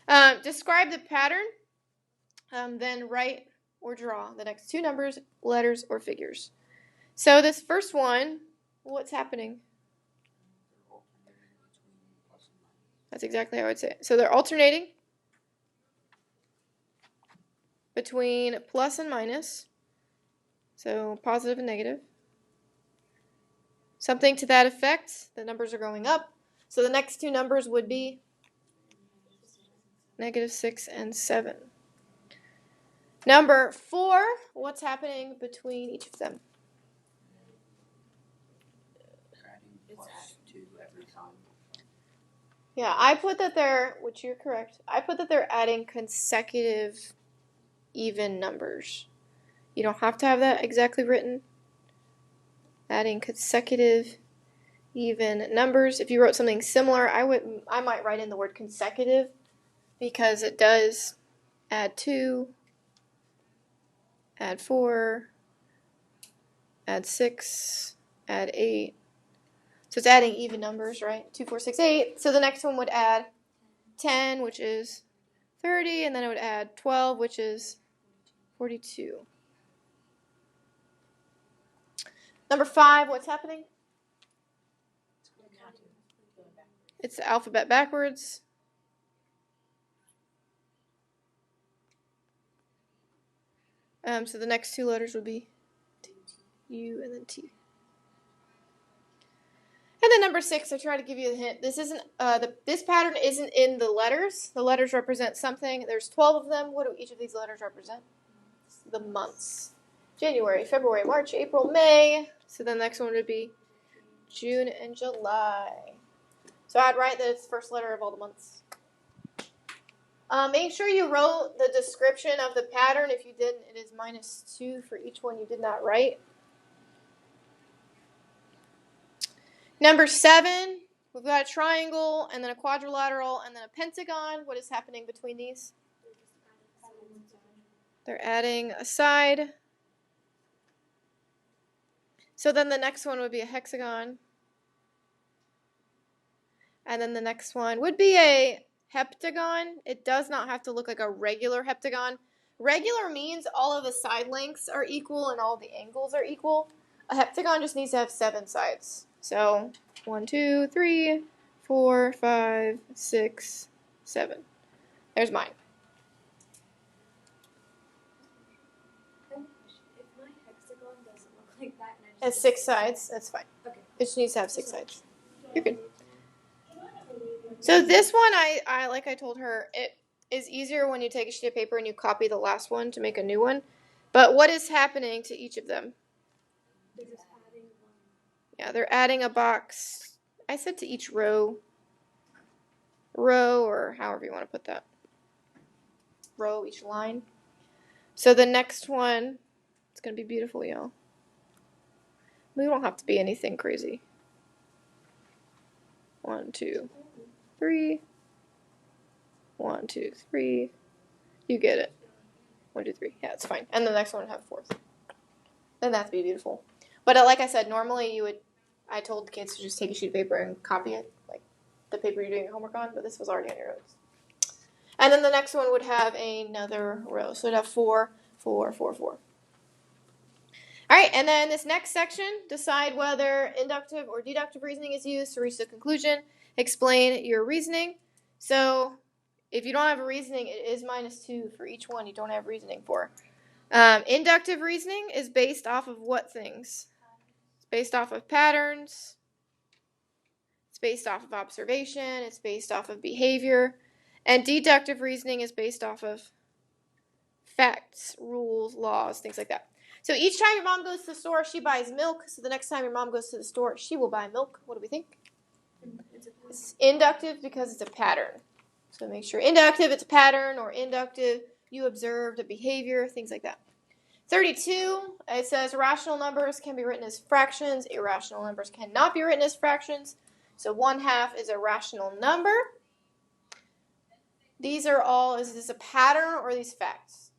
Describe the pattern, then write or draw the next two numbers, letters, or figures. So this first one, what's happening? That's exactly how I would say it. So they're alternating between plus and minus, so positive and negative. Something to that effect. The numbers are going up. So the next two numbers would be -6 and 7. Number 4, what's happening between each of them? Yeah, I put that they're, which you're correct, I put that they're adding consecutive even numbers. You don't have to have that exactly written. Adding consecutive even numbers. If you wrote something similar, I might write in the word consecutive because it does add 2, add 4, add 6, add 8. So it's adding even numbers, right? 2, 4, 6, 8. So the next one would add 10, which is 30, and then it would add 12, which is 42. Number 5, what's happening? It's the alphabet backwards. So the next two letters would be U and then T. And then number 6, I try to give you a hint. This isn't this pattern isn't in the letters. The letters represent something. There's 12 of them. What do each of these letters represent? The months. January, February, March, April, May. So the next one would be June and July. So I'd write that it's the first letter of all the months. Make sure you wrote the description of the pattern. If you didn't, it is -2 for each one you did not write. Number 7, we've got a triangle, and then a quadrilateral, and then a pentagon. What is happening between these? They're adding a side. So then the next one would be a hexagon. And then the next one would be a heptagon. It does not have to look like a regular heptagon. Regular means all of the side lengths are equal and all of the angles are equal. A heptagon just needs to have 7 sides. So 1, 2, 3, 4, 5, 6, 7. There's mine. If my hexagon doesn't look like that, and It has 6 sides. That's fine. Okay. It just needs to have 6 sides. You're good. So this one, I like I told her, it is easier when you take a sheet of paper and you copy the last one to make a new one. But what is happening to each of them? They're just adding one. Yeah, they're adding a box. I said to each row, or however you want to put that. Row, each line. So the next one, it's going to be beautiful, y'all. We don't have to be anything crazy. 1, 2, 3. 1, 2, 3. You get it. 1, 2, 3. Yeah, it's fine. And the next one would have 4th. Then that'd be beautiful. But like I said, normally I told the kids to just take a sheet of paper and copy it, like the paper you're doing your homework on, but this was already on your notes. And then the next one would have another row. So it'd have 4, 4, 4, 4. All right, and then this next section, decide whether inductive or deductive reasoning is used to reach the conclusion. Explain your reasoning. So if you don't have a reasoning, it is -2 for each one you don't have reasoning for. Inductive reasoning is based off of what things? It's based off of patterns. It's based off of observation. It's based off of behavior. And deductive reasoning is based off of facts, rules, laws, things like that. So each time your mom goes to the store, she buys milk. So the next time your mom goes to the store, she will buy milk. What do we think? It's inductive because it's a pattern. So make sure inductive, it's a pattern, or inductive, you observed a behavior, things like that. 32, it says rational numbers can be written as fractions. Irrational numbers cannot be written as fractions. So 1/2 is a rational number. These are all, is this a pattern or are these facts?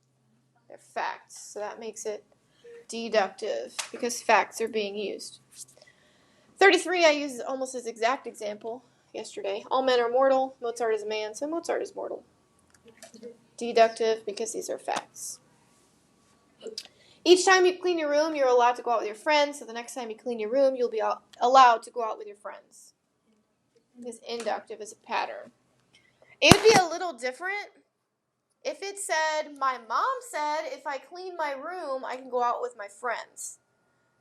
They're facts. So that makes it deductive because facts are being used. 33, I used almost as exact example yesterday. All men are mortal. Mozart is a man, so Mozart is mortal. Deductive, because these are facts. Each time you clean your room, you're allowed to go out with your friends. So the next time you clean your room, you'll be allowed to go out with your friends. Because inductive is a pattern. It would be a little different if it said, my mom said if I clean my room, I can go out with my friends.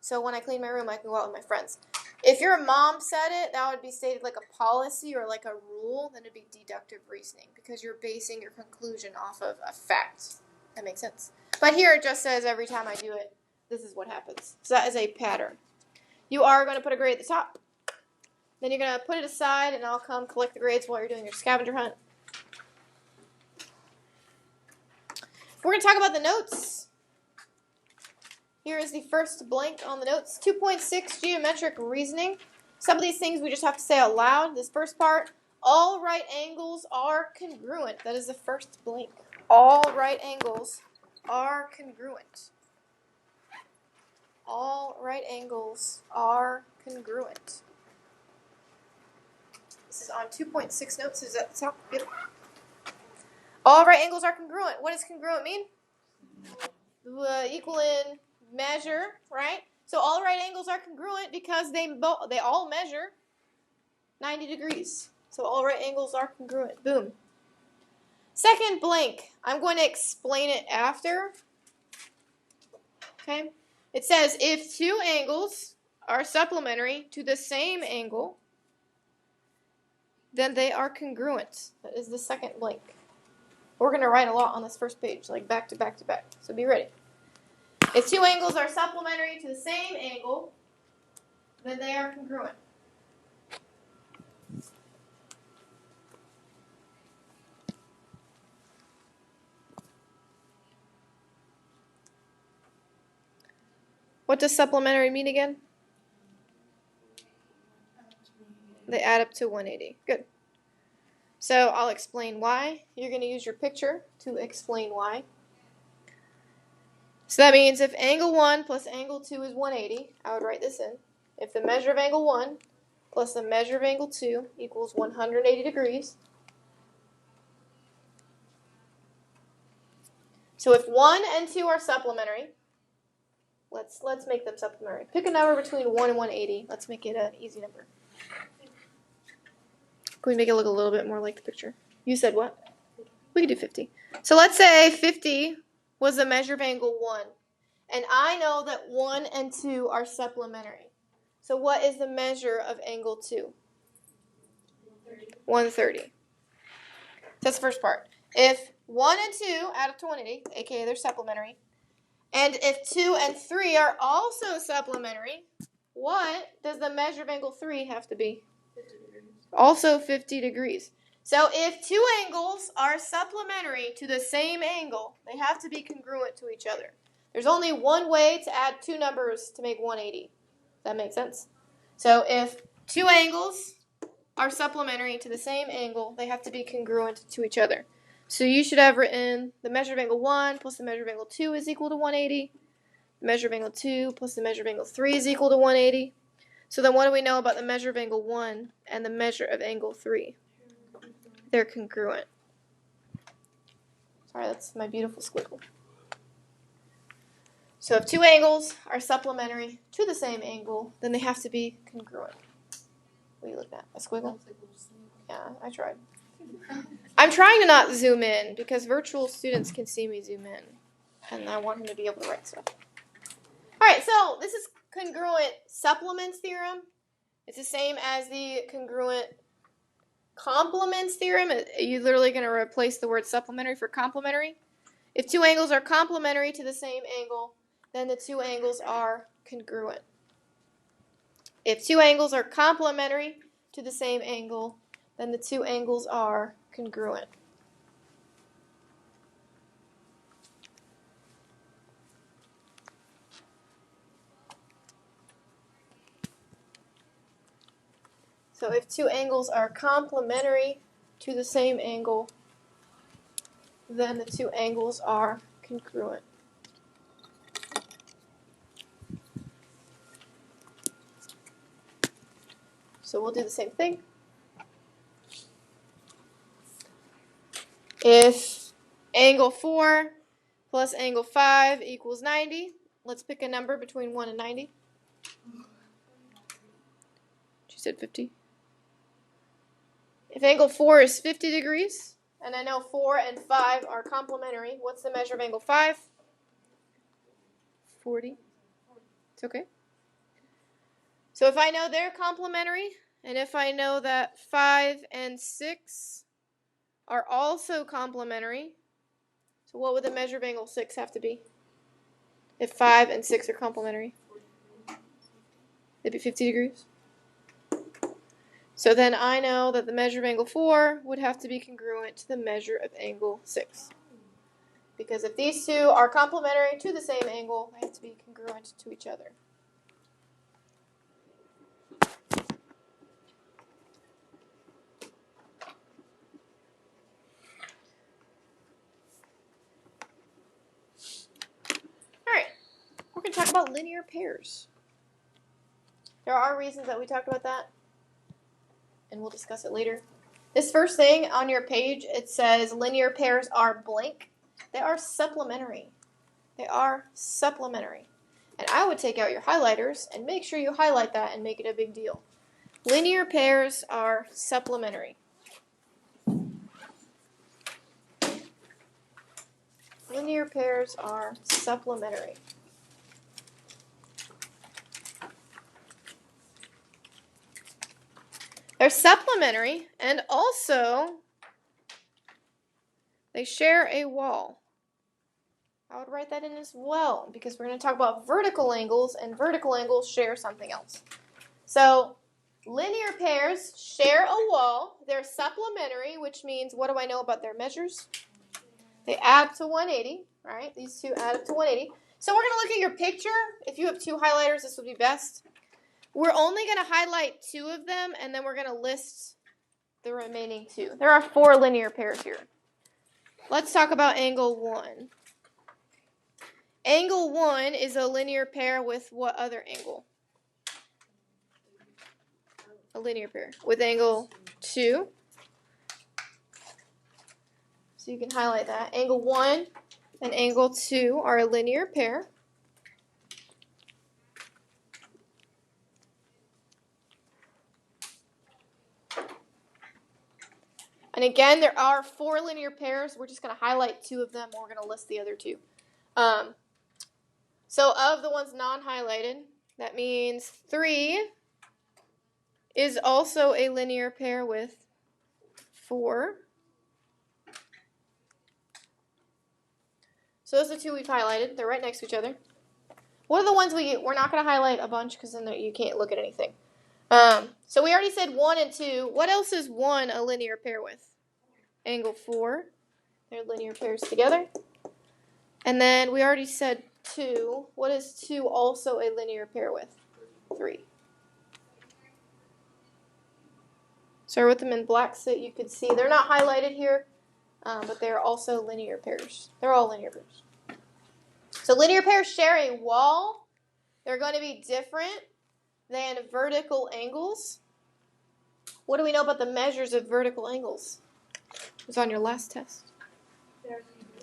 So when I clean my room, I can go out with my friends. If your mom said it, that would be stated like a policy or like a rule. Then it would be deductive reasoning because you're basing your conclusion off of a fact. That makes sense. But here it just says every time I do it, this is what happens. So that is a pattern. You are going to put a grade at the top. Then you're going to put it aside, and I'll come collect the grades while you're doing your scavenger hunt. We're going to talk about the notes. Here is the first blank on the notes. 2.6, geometric reasoning. Some of these things we just have to say out loud. This first part, all right angles are congruent. That is the first blank. All right angles are congruent. All right angles are congruent. This is on 2.6 notes. Is that sound good? All right angles are congruent. What does congruent mean? Equal in measure, right? So all right angles are congruent because they all measure 90 degrees. So all right angles are congruent. Boom. Second blank. I'm going to explain it after. Okay? It says if two angles are supplementary to the same angle, then they are congruent. That is the second blank. We're going to write a lot on this first page, like back to back to back. So be ready. If two angles are supplementary to the same angle, then they are congruent. What does supplementary mean again? They add up to 180. Good. So I'll explain why. You're going to use your picture to explain why. So that means if angle 1 plus angle 2 is 180, I would write this in. If the measure of angle 1 plus the measure of angle 2 equals 180 degrees. So if 1 and 2 are supplementary, let's make them supplementary. Pick a number between 1 and 180. Let's make it an easy number. Can we make it look a little bit more like the picture? You said what? We could do 50. So let's say 50 was the measure of angle 1. And I know that 1 and 2 are supplementary. So what is the measure of angle 2? 130. That's the first part. If 1 and 2 add up to 180, aka they're supplementary, and if 2 and 3 are also supplementary, what does the measure of angle 3 have to be? 50 degrees. Also 50 degrees. So if two angles are supplementary to the same angle, they have to be congruent to each other. There's only one way to add two numbers to make 180. Does that make sense? So if two angles are supplementary to the same angle, they have to be congruent to each other. So you should have written the measure of angle 1 plus the measure of angle 2 is equal to 180. The measure of angle 2 plus the measure of angle 3 is equal to 180. So then what do we know about the measure of angle 1 and the measure of angle 3? They're congruent. Sorry, that's my beautiful squiggle. So if two angles are supplementary to the same angle, then they have to be congruent. What are you looking at? A squiggle? Yeah, I tried. I'm trying to not zoom in because virtual students can see me zoom in. And I want them to be able to write stuff. Alright, so this is congruent supplements theorem. It's the same as the congruent complements theorem. You're literally going to replace the word supplementary for complementary. If two angles are complementary to the same angle, then the two angles are congruent. If two angles are complementary to the same angle, then the two angles are congruent. So if two angles are complementary to the same angle, then the two angles are congruent. So we'll do the same thing. If Angle 4 plus angle 5 equals 90. Let's pick a number between 1 and 90. She said 50. If angle 4 is 50 degrees, and I know 4 and 5 are complementary, what's the measure of angle 5? 40. It's okay. So if I know they're complementary, and if I know that 5 and 6 are also complementary, so what would the measure of angle 6 have to be? If 5 and 6 are complementary? It'd be 50 degrees. So then I know that the measure of angle 4 would have to be congruent to the measure of angle 6. Because if these two are complementary to the same angle, they have to be congruent to each other. Alright, we're going to talk about linear pairs. There are reasons that we talked about that, and we'll discuss it later. This first thing on your page, it says linear pairs are blank. They are supplementary. They are supplementary. And I would take out your highlighters and make sure you highlight that and make it a big deal. Linear pairs are supplementary. Linear pairs are supplementary. They're supplementary, and also they share a wall. I would write that in as well, because we're going to talk about vertical angles, and vertical angles share something else. So, linear pairs share a wall. They're supplementary, which means, what do I know about their measures? They add up to 180, right? These two add up to 180. So we're going to look at your picture. If you have two highlighters, this would be best. We're only going to highlight two of them, and then we're going to list the remaining two. There are 4 linear pairs here. Let's talk about angle 1. Angle 1 is a linear pair with what other angle? A linear pair. With angle 2. So you can highlight that. Angle 1 and angle 2 are a linear pair. And again, there are 4 linear pairs. We're just going to highlight 2 of them, and we're going to list the other 2. So of the ones non-highlighted, that means 3 is also a linear pair with 4. So those are 2 we've highlighted. They're right next to each other. What are the ones we're not going to highlight a bunch because then you can't look at anything. So we already said 1 and 2. What else is 1 a linear pair with? Angle 4. They're linear pairs together. And then we already said 2. What is 2 also a linear pair with? 3. So I wrote them in black so you could see. They're not highlighted here, but they're also linear pairs. They're all linear pairs. So linear pairs share a wall. They're going to be different than vertical angles. What do we know about the measures of vertical angles? It was on your last test.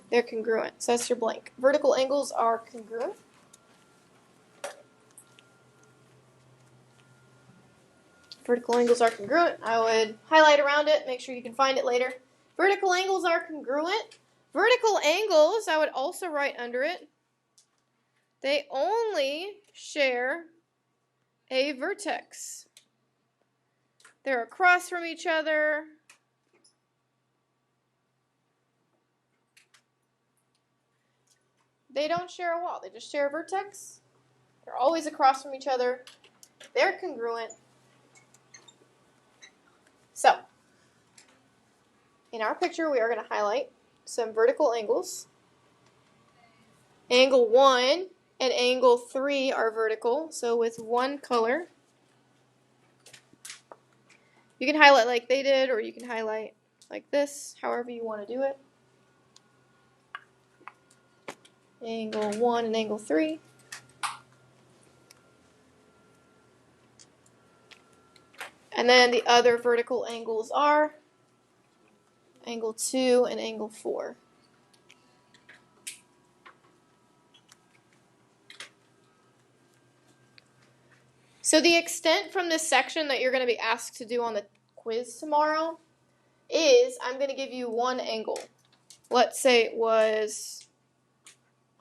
They're congruent. So that's your blank. Vertical angles are congruent. Vertical angles are congruent. I would highlight around it, make sure you can find it later. Vertical angles are congruent. Vertical angles, I would also write under it, they only share a vertex. They're across from each other. They don't share a wall. They just share a vertex. They're always across from each other. They're congruent. So, in our picture, we are going to highlight some vertical angles. Angle 1 and angle 3 are vertical, so with one color. You can highlight like they did, or you can highlight like this, however you want to do it. Angle 1 and angle 3. And then the other vertical angles are angle 2 and angle 4. So the extent from this section that you're going to be asked to do on the quiz tomorrow is I'm going to give you one angle. Let's say it was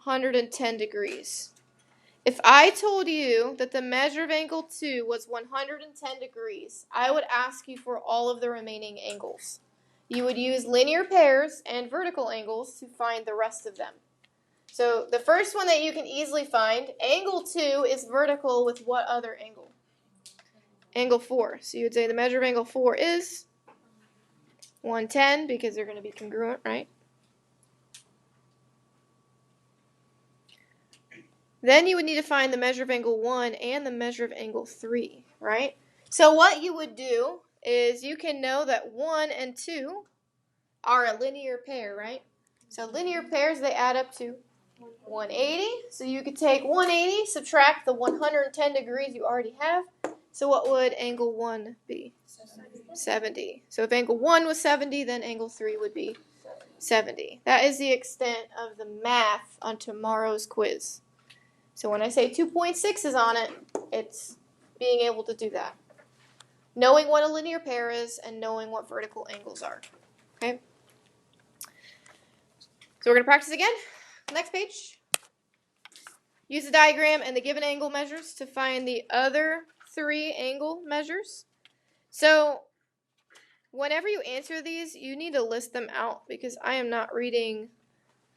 110 degrees. If I told you that the measure of angle 2 was 110 degrees, I would ask you for all of the remaining angles. You would use linear pairs and vertical angles to find the rest of them. So the first one that you can easily find, angle 2 is vertical with what other angle? Angle 4. So you would say the measure of angle 4 is 110 because they're going to be congruent, right? Then you would need to find the measure of angle 1 and the measure of angle 3, right? So what you would do is you can know that 1 and 2 are a linear pair, right? So linear pairs, they add up to 180. So you could take 180, subtract the 110 degrees you already have. So what would angle 1 be? 70. So if angle 1 was 70, then angle 3 would be 70. That is the extent of the math on tomorrow's quiz. So when I say 2.6 is on it, it's being able to do that. Knowing what a linear pair is and knowing what vertical angles are. Okay? So we're going to practice again. Next page. Use the diagram and the given angle measures to find the other 3 angle measures. So whenever you answer these, you need to list them out because I am not reading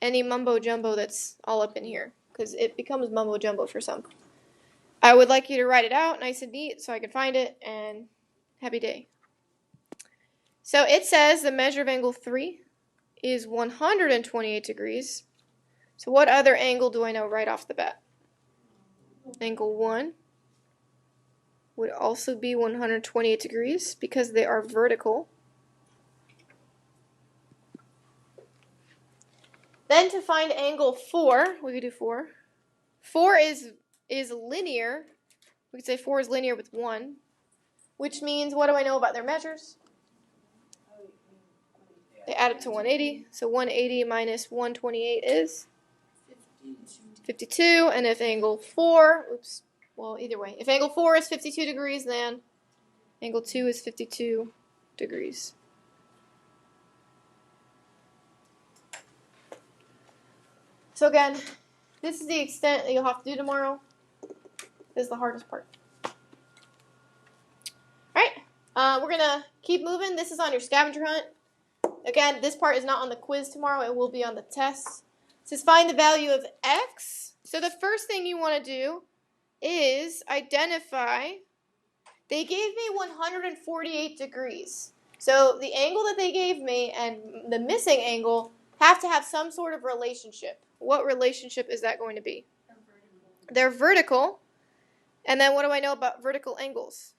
any mumbo jumbo that's all up in here because it becomes mumbo jumbo for some. I would like you to write it out nice and neat so I can find it, and happy day. So it says the measure of angle 3 is 128 degrees. So what other angle do I know right off the bat? Angle 1 would also be 128 degrees because they are vertical. Then to find angle 4, we could do 4. 4 is linear. We could say 4 is linear with 1, which means what do I know about their measures? They add up to 180. So 180 minus 128 is 52. And if angle 4, either way. If angle 4 is 52 degrees, then angle 2 is 52 degrees. So again, this is the extent that you'll have to do tomorrow. This is the hardest part. Alright, we're going to keep moving. This is on your scavenger hunt. Again, this part is not on the quiz tomorrow. It will be on the test. It says find the value of x. So the first thing you want to do is identify. They gave me 148 degrees. So the angle that they gave me and the missing angle have to have some sort of relationship. What relationship is that going to be? They're vertical. And then what do I know about vertical angles?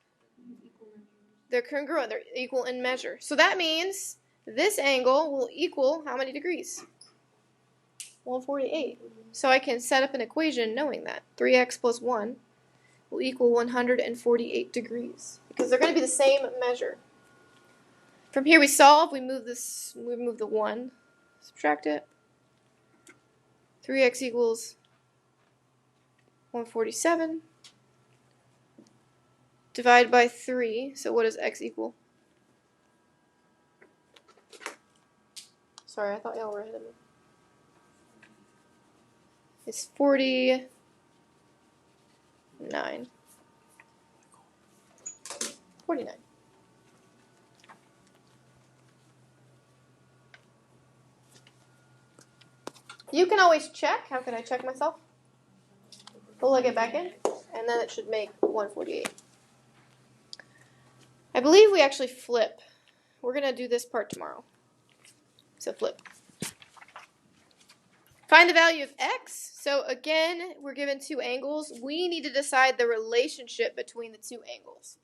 They're congruent. They're equal in measure. So that means this angle will equal how many degrees? 148. So I can set up an equation knowing that. 3x plus 1 will equal 148 degrees. Because they're going to be the same measure. From here we solve. We move the 1. Subtract it. 3x equals 147. Divide by 3. So what does x equal? Sorry, I thought y'all were ahead of me. It's 49. 49. You can always check. How can I check myself? Plug it back in, and then it should make 148. I believe we actually flip. We're going to do this part tomorrow. So flip. Find the value of x. So again, we're given 2 angles. We need to decide the relationship between the 2 angles.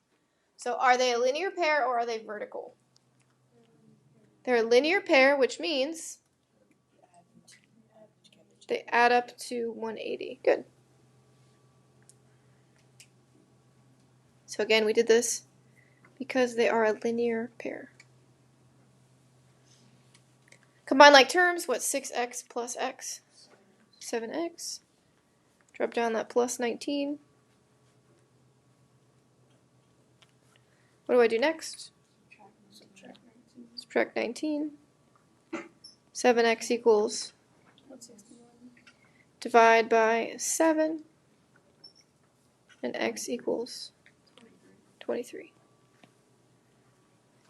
So are they a linear pair or are they vertical? They're a linear pair, which means they add up to 180. Good. So again, we did this because they are a linear pair. Combine like terms. What's 6x plus x? 7x. Drop down that plus 19. What do I do next? Subtract 19. Subtract 19. 7x equals 161. divide by 7, and x equals 23.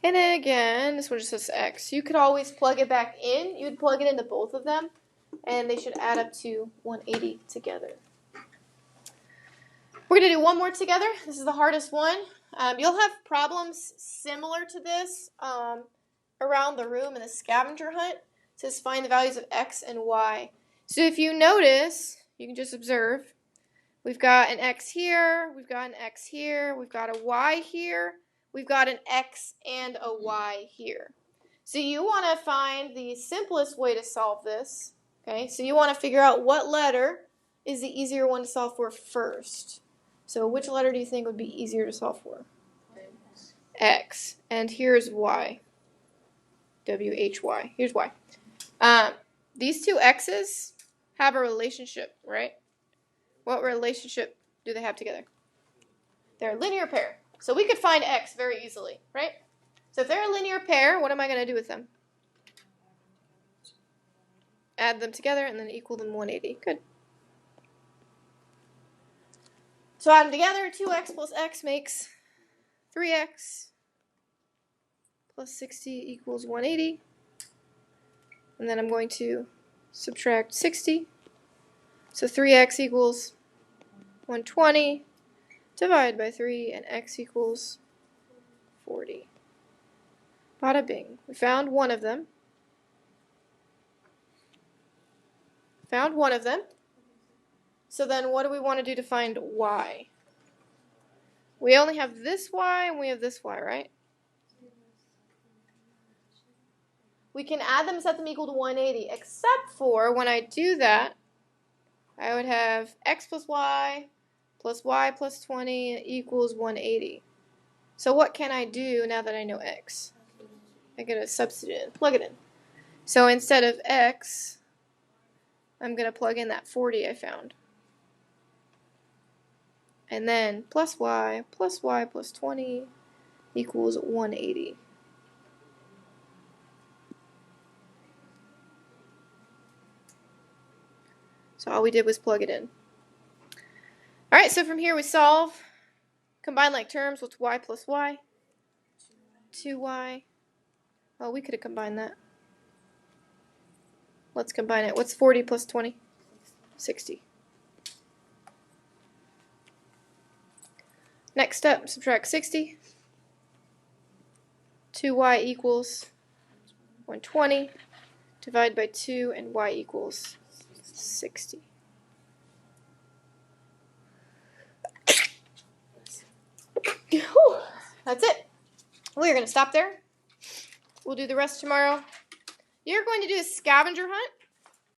And then again, this one just says x. You could always plug it back in. You would plug it into both of them, and they should add up to 180 together. We're going to do one more together. This is the hardest one. You'll have problems similar to this around the room in the scavenger hunt. It says find the values of x and y. So if you notice, you can just observe. We've got an x here, we've got an x here, we've got a y here, we've got an x and a y here. So you want to find the simplest way to solve this. Okay, so you want to figure out what letter is the easier one to solve for first. So which letter do you think would be easier to solve for? X. And here's y. W-H-Y. Here's y. These two x's have a relationship, right? What relationship do they have together? They're a linear pair. So we could find x very easily, right? So if they're a linear pair, what am I going to do with them? Add them together and then equal them 180. Good. So add them together. 2x plus x makes 3x plus 60 equals 180. And then I'm going to subtract 60. So 3x equals 120. Divide by 3, and x equals 40. Bada bing. We found one of them. Found one of them. So then what do we want to do to find y? We only have this y and we have this y, right? We can add them and set them equal to 180, except for when I do that, I would have x plus y plus 20 equals 180. So what can I do now that I know x? I'm going to substitute it, plug it in. So instead of x, I'm going to plug in that 40 I found. And then plus y plus 20 equals 180. So all we did was plug it in. All right, so from here we solve. Combine like terms. What's y plus y? 2y. Oh, we could have combined that. Let's combine it. What's 40 plus 20? 60. Next step, subtract 60. 2y equals 120. Divide by 2, and y equals 60. That's it. We're going to stop there. We'll do the rest tomorrow. You're going to do a scavenger hunt.